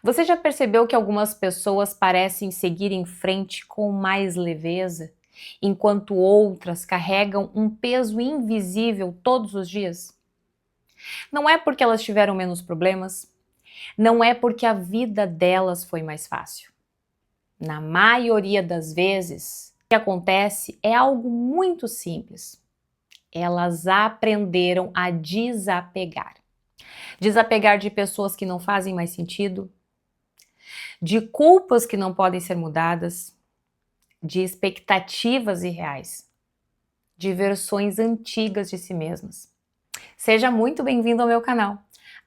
Você já percebeu que algumas pessoas parecem seguir em frente com mais leveza, enquanto outras carregam um peso invisível todos os dias? Não é porque elas tiveram menos problemas, não é porque a vida delas foi mais fácil. Na maioria das vezes, o que acontece é algo muito simples. Elas aprenderam a desapegar. Desapegar de pessoas que não fazem mais sentido, de culpas que não podem ser mudadas, de expectativas irreais, de versões antigas de si mesmas. Seja muito bem-vindo ao meu canal.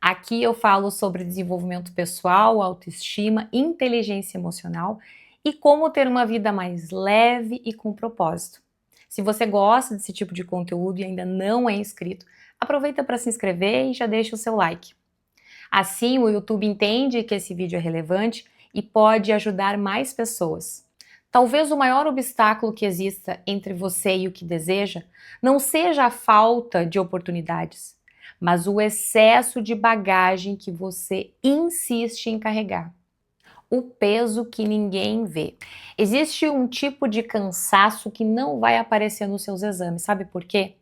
Aqui eu falo sobre desenvolvimento pessoal, autoestima, inteligência emocional e como ter uma vida mais leve e com propósito. Se você gosta desse tipo de conteúdo e ainda não é inscrito, aproveita para se inscrever e já deixa o seu like. Assim, o YouTube entende que esse vídeo é relevante e pode ajudar mais pessoas. Talvez o maior obstáculo que exista entre você e o que deseja não seja a falta de oportunidades, mas o excesso de bagagem que você insiste em carregar. O peso que ninguém vê. Existe um tipo de cansaço que não vai aparecer nos seus exames, sabe por quê?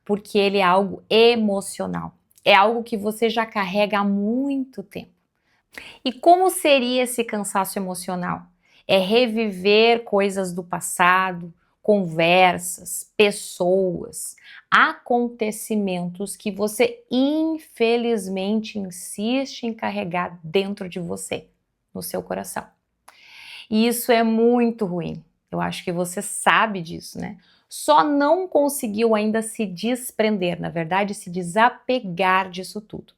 Porque ele é algo emocional. É algo que você já carrega há muito tempo. E como seria esse cansaço emocional? É reviver coisas do passado, conversas, pessoas, acontecimentos que você infelizmente insiste em carregar dentro de você, no seu coração. E isso é muito ruim. Eu acho que você sabe disso, né? Só não conseguiu ainda se desprender, na verdade, se desapegar disso tudo.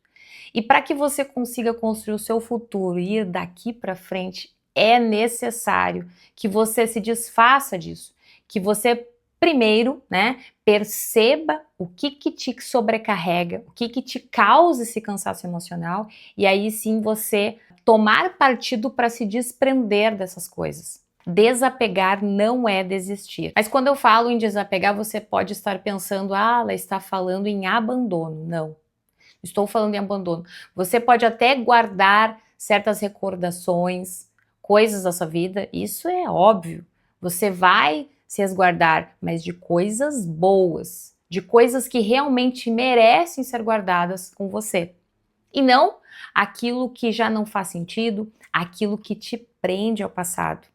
E para que você consiga construir o seu futuro e ir daqui para frente, é necessário que você se desfaça disso, que você primeiro, né, perceba o que te sobrecarrega, o que te causa esse cansaço emocional, e aí sim você tomar partido para se desprender dessas coisas. Desapegar não é desistir. Mas quando eu falo em desapegar, você pode estar pensando, ah, ela está falando em abandono. Não. Estou falando em abandono. Você pode até guardar certas recordações, coisas da sua vida, isso é óbvio. Você vai se resguardar, mas de coisas boas, de coisas que realmente merecem ser guardadas com você. E não aquilo que já não faz sentido, aquilo que te prende ao passado,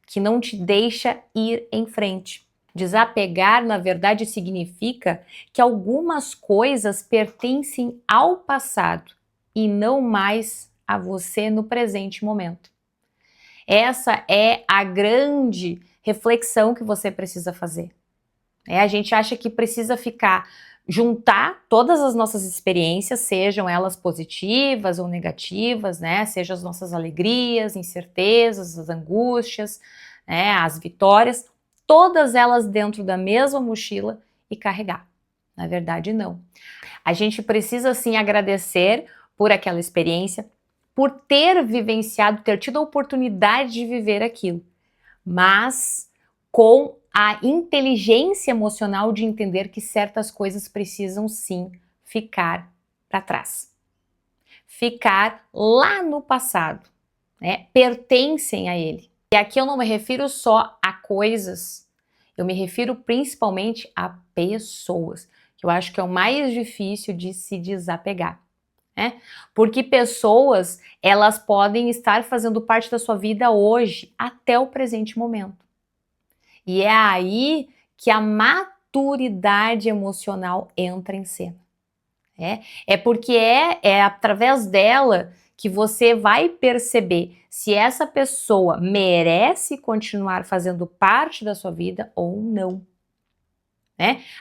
que não te deixa ir em frente. Desapegar, na verdade, significa que algumas coisas pertencem ao passado e não mais a você no presente momento. Essa é a grande reflexão que você precisa fazer. A gente acha que precisa juntar todas as nossas experiências, sejam elas positivas ou negativas, né? Sejam as nossas alegrias, incertezas, as angústias, né? As vitórias, todas elas dentro da mesma mochila e carregar. Na verdade, não. A gente precisa sim agradecer por aquela experiência, por ter vivenciado, ter tido a oportunidade de viver aquilo, mas com a inteligência emocional de entender que certas coisas precisam sim ficar para trás. Ficar lá no passado, né? Pertencem a ele. E aqui eu não me refiro só a coisas, eu me refiro principalmente a pessoas, que eu acho que é o mais difícil de se desapegar. Né? Porque pessoas, elas podem estar fazendo parte da sua vida hoje, até o presente momento. E é aí que a maturidade emocional entra em cena. É porque é através dela que você vai perceber se essa pessoa merece continuar fazendo parte da sua vida ou não.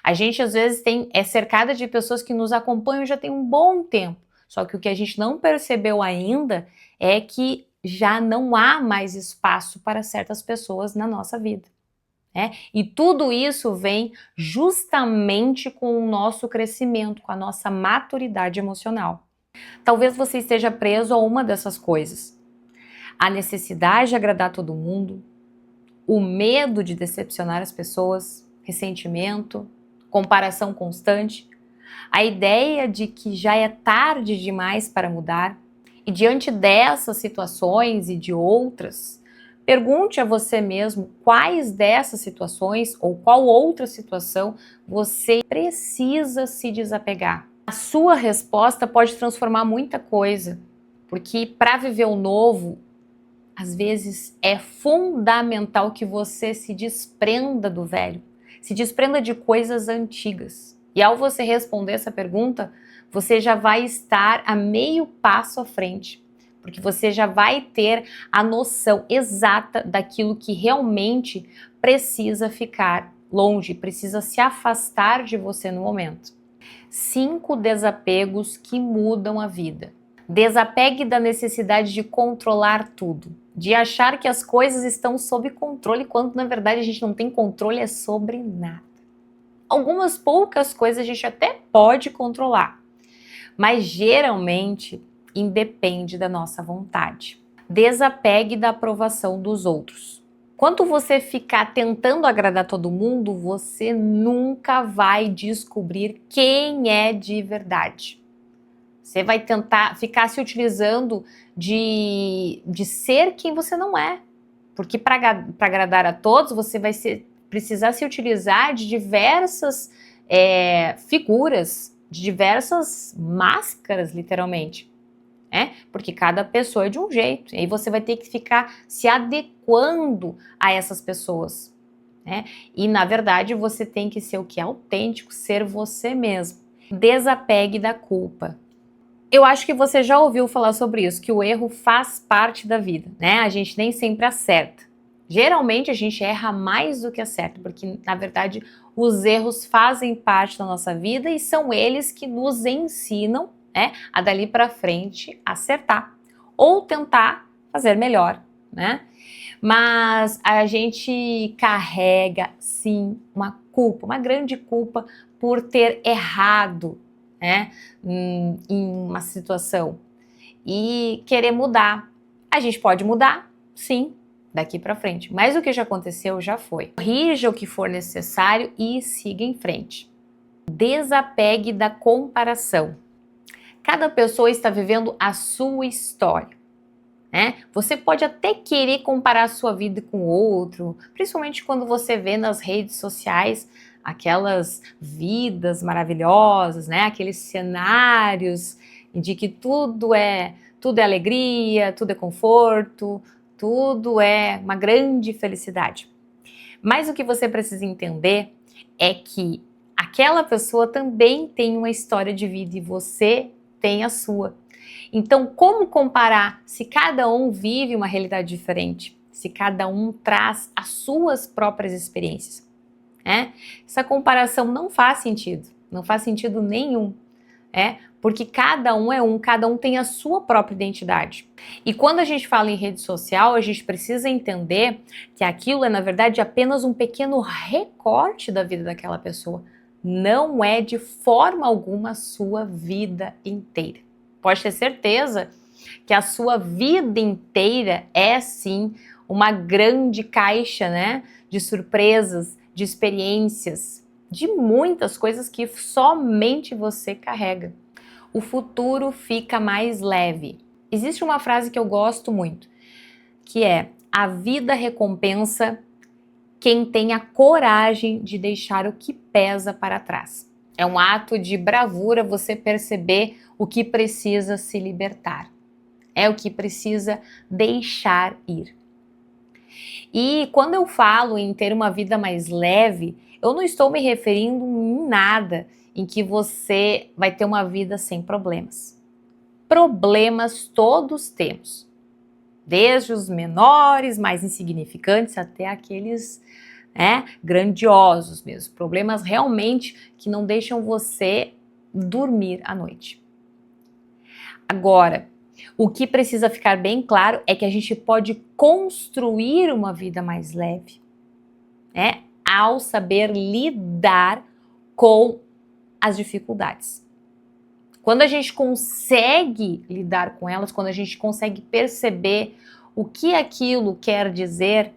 A gente às vezes é cercada de pessoas que nos acompanham já tem um bom tempo. Só que o que a gente não percebeu ainda é que já não há mais espaço para certas pessoas na nossa vida. E tudo isso vem justamente com o nosso crescimento, com a nossa maturidade emocional. Talvez você esteja preso a uma dessas coisas. A necessidade de agradar todo mundo, o medo de decepcionar as pessoas, ressentimento, comparação constante, a ideia de que já é tarde demais para mudar E diante dessas situações e de outras, pergunte a você mesmo quais dessas situações ou qual outra situação você precisa se desapegar. A sua resposta pode transformar muita coisa, porque para viver o novo, às vezes é fundamental que você se desprenda do velho, se desprenda de coisas antigas. E ao você responder essa pergunta, você já vai estar a meio passo à frente, porque você já vai ter a noção exata daquilo que realmente precisa ficar longe, precisa se afastar de você no momento. 5 desapegos que mudam a vida. Desapegue da necessidade de controlar tudo, de achar que as coisas estão sob controle, quando na verdade a gente não tem controle sobre nada. Algumas poucas coisas a gente até pode controlar, mas geralmente independe da nossa vontade. Desapegue da aprovação dos outros. Quando você ficar tentando agradar todo mundo, você nunca vai descobrir quem é de verdade. Você vai tentar ficar se utilizando de ser quem você não é. Porque para agradar a todos, você vai precisar se utilizar de diversas figuras, de diversas máscaras, literalmente. Porque cada pessoa é de um jeito. E aí você vai ter que ficar se adequando a essas pessoas. E na verdade você tem que ser o que é autêntico, ser você mesmo. Desapegue da culpa. Eu acho que você já ouviu falar sobre isso, que o erro faz parte da vida, A gente nem sempre acerta. Geralmente a gente erra mais do que acerta, porque na verdade os erros fazem parte da nossa vida e são eles que nos ensinam, a dali para frente acertar ou tentar fazer melhor, Mas a gente carrega sim uma culpa, uma grande culpa por ter errado, em uma situação e querer mudar. A gente pode mudar, sim, daqui para frente, mas o que já aconteceu já foi. Corrija o que for necessário e siga em frente. Desapegue da comparação. Cada pessoa está vivendo a sua história, Você pode até querer comparar a sua vida com o outro, principalmente quando você vê nas redes sociais aquelas vidas maravilhosas, Aqueles cenários de que tudo é alegria, tudo é conforto, tudo é uma grande felicidade. Mas o que você precisa entender é que aquela pessoa também tem uma história de vida e você tem a sua. Então, como comparar se cada um vive uma realidade diferente, se cada um traz as suas próprias experiências? Essa comparação não faz sentido nenhum, porque cada um tem a sua própria identidade. E quando a gente fala em rede social, a gente precisa entender que aquilo é, na verdade, apenas um pequeno recorte da vida daquela pessoa. Não é de forma alguma a sua vida inteira. Pode ter certeza que a sua vida inteira é sim uma grande caixa, de surpresas, de experiências, de muitas coisas que somente você carrega. O futuro fica mais leve. Existe uma frase que eu gosto muito, que é: a vida recompensa quem tem a coragem de deixar o que pesa para trás. É um ato de bravura você perceber o que precisa se libertar. É o que precisa deixar ir. E quando eu falo em ter uma vida mais leve, eu não estou me referindo em nada em que você vai ter uma vida sem problemas. Problemas todos temos. Desde os menores, mais insignificantes, até aqueles grandiosos mesmo. Problemas realmente que não deixam você dormir à noite. Agora, o que precisa ficar bem claro é que a gente pode construir uma vida mais leve, ao saber lidar com as dificuldades. Quando a gente consegue lidar com elas, quando a gente consegue perceber o que aquilo quer dizer,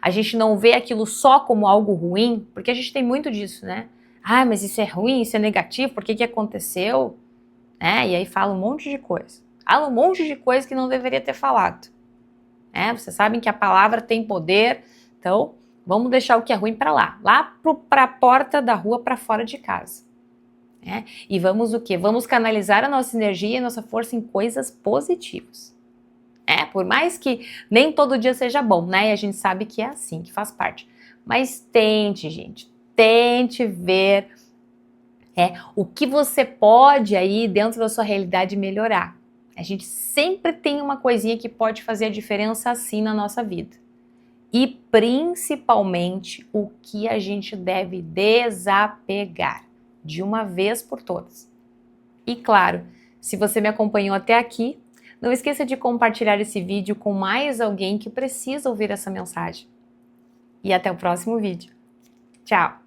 a gente não vê aquilo só como algo ruim, porque a gente tem muito disso, mas isso é ruim, isso é negativo, por que aconteceu? E aí fala um monte de coisa. Fala um monte de coisa que não deveria ter falado. Vocês sabem que a palavra tem poder, então vamos deixar o que é ruim para lá para a porta da rua, para fora de casa. E vamos o quê? Vamos canalizar a nossa energia e a nossa força em coisas positivas. Por mais que nem todo dia seja bom, né? E a gente sabe que é assim, que faz parte. Mas tente, gente, tente ver o que você pode aí dentro da sua realidade melhorar. A gente sempre tem uma coisinha que pode fazer a diferença assim na nossa vida. E principalmente o que a gente deve desapegar de uma vez por todas. E claro, se você me acompanhou até aqui, não esqueça de compartilhar esse vídeo com mais alguém que precisa ouvir essa mensagem. E até o próximo vídeo. Tchau!